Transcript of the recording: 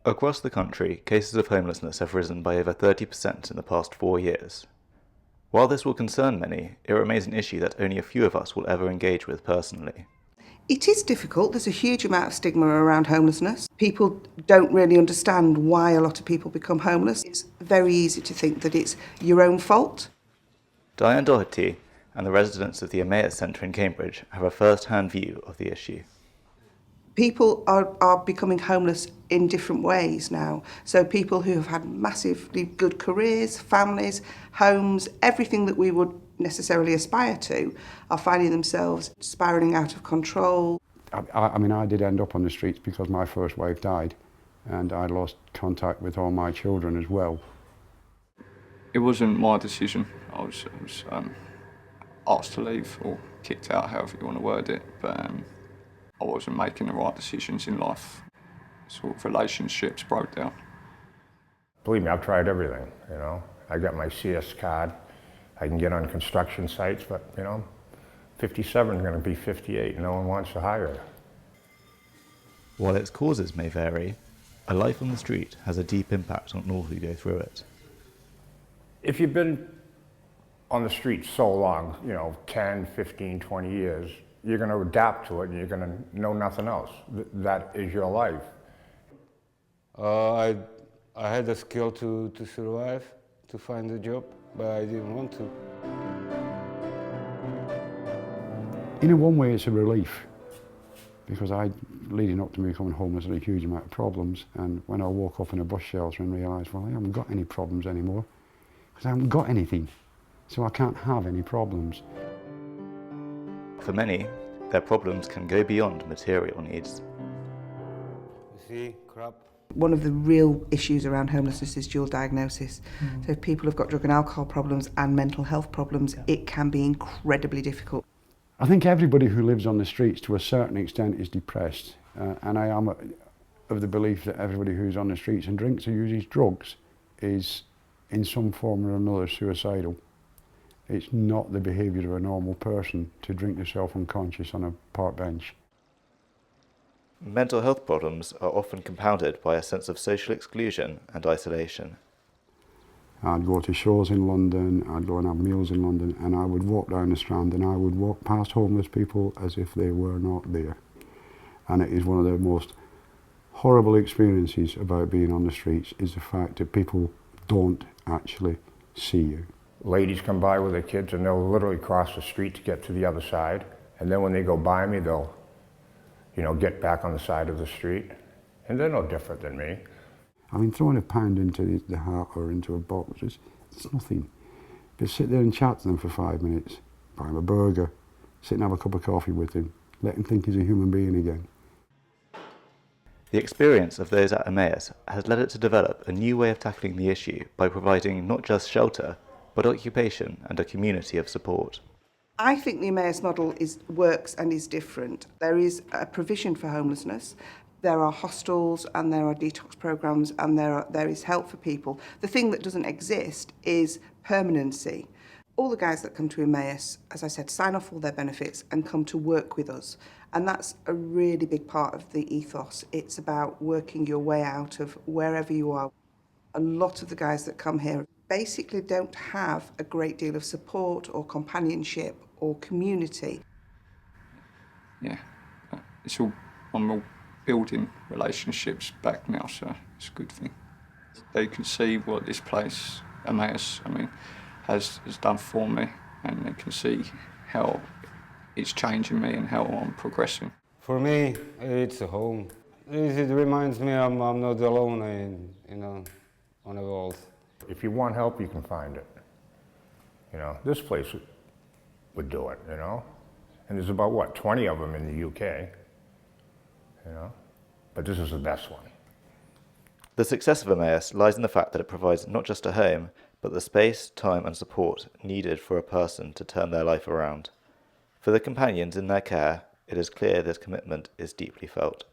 Across the country, cases of homelessness have risen by over 30% in the past 4 years. While this will concern many, it remains an issue that only a few of us will ever engage with personally. It is difficult. There's a huge amount of stigma around homelessness. People don't really understand why a lot of people become homeless. It's very easy to think that it's your own fault. Diane Doherty and the residents of the Emmaus Centre in Cambridge have a first-hand view of the issue. People are becoming homeless in different ways now. So people who have had massively good careers, families, homes, everything that we would necessarily aspire to, are finding themselves spiralling out of control. I did end up on the streets because my first wife died and I lost contact with all my children as well. It wasn't my decision. I was asked to leave or kicked out, however you want to word it, but I wasn't making the right decisions in life. Sort of relationships broke down. Believe me, I've tried everything, I got my CS card. I can get on construction sites, but 57 is going to be 58. No one wants to hire her. While its causes may vary, a life on the street has a deep impact on all who go through it. If you've been on the street so long, 10, 15, 20 years, you're going to adapt to it and you're going to know nothing else. That is your life. I had the skill to survive, to find a job, but I didn't want to. In one way it's a relief, because leading up to me becoming homeless, I had a huge amount of problems, and when I woke up in a bus shelter and realised, well, I haven't got any problems anymore, because I haven't got anything, so I can't have any problems. For many, their problems can go beyond material needs. You see, crap. One of the real issues around homelessness is dual diagnosis. So if people have got drug and alcohol problems and mental health problems, it can be incredibly difficult. I think everybody who lives on the streets to a certain extent is depressed, and I am of the belief that everybody who's on the streets and drinks or uses drugs is in some form or another suicidal. It's not the behaviour of a normal person to drink yourself unconscious on a park bench. Mental health problems are often compounded by a sense of social exclusion and isolation. I'd go to shows in London, I'd go and have meals in London, and I would walk down the Strand and I would walk past homeless people as if they were not there. And it is one of the most horrible experiences about being on the streets, is the fact that people don't actually see you. Ladies come by with their kids and they'll literally cross the street to get to the other side. And then when they go by me, they'll, get back on the side of the street. And they're no different than me. I mean, throwing £1 into the hat or into a box, it's nothing. But sit there and chat to them for 5 minutes, buy him a burger, sit and have a cup of coffee with him, let him think he's a human being again. The experience of those at Emmaus has led it to develop a new way of tackling the issue by providing not just shelter, but occupation and a community of support. I think the Emmaus model works and is different. There is a provision for homelessness. There are hostels and there are detox programs and there is help for people. The thing that doesn't exist is permanency. All the guys that come to Emmaus, as I said, sign off all their benefits and come to work with us. And that's a really big part of the ethos. It's about working your way out of wherever you are. A lot of the guys that come here basically don't have a great deal of support or companionship or community. Yeah, I'm all building relationships back now, so it's a good thing. They can see what this place, Emmaus, has done for me, and they can see how it's changing me and how I'm progressing. For me, it's a home. It reminds me I'm not alone on the world. If you want help, you can find it. This place would do it, And there's about, 20 of them in the UK, But this is the best one. The success of Emmaus lies in the fact that it provides not just a home, but the space, time and support needed for a person to turn their life around. For the companions in their care, it is clear this commitment is deeply felt.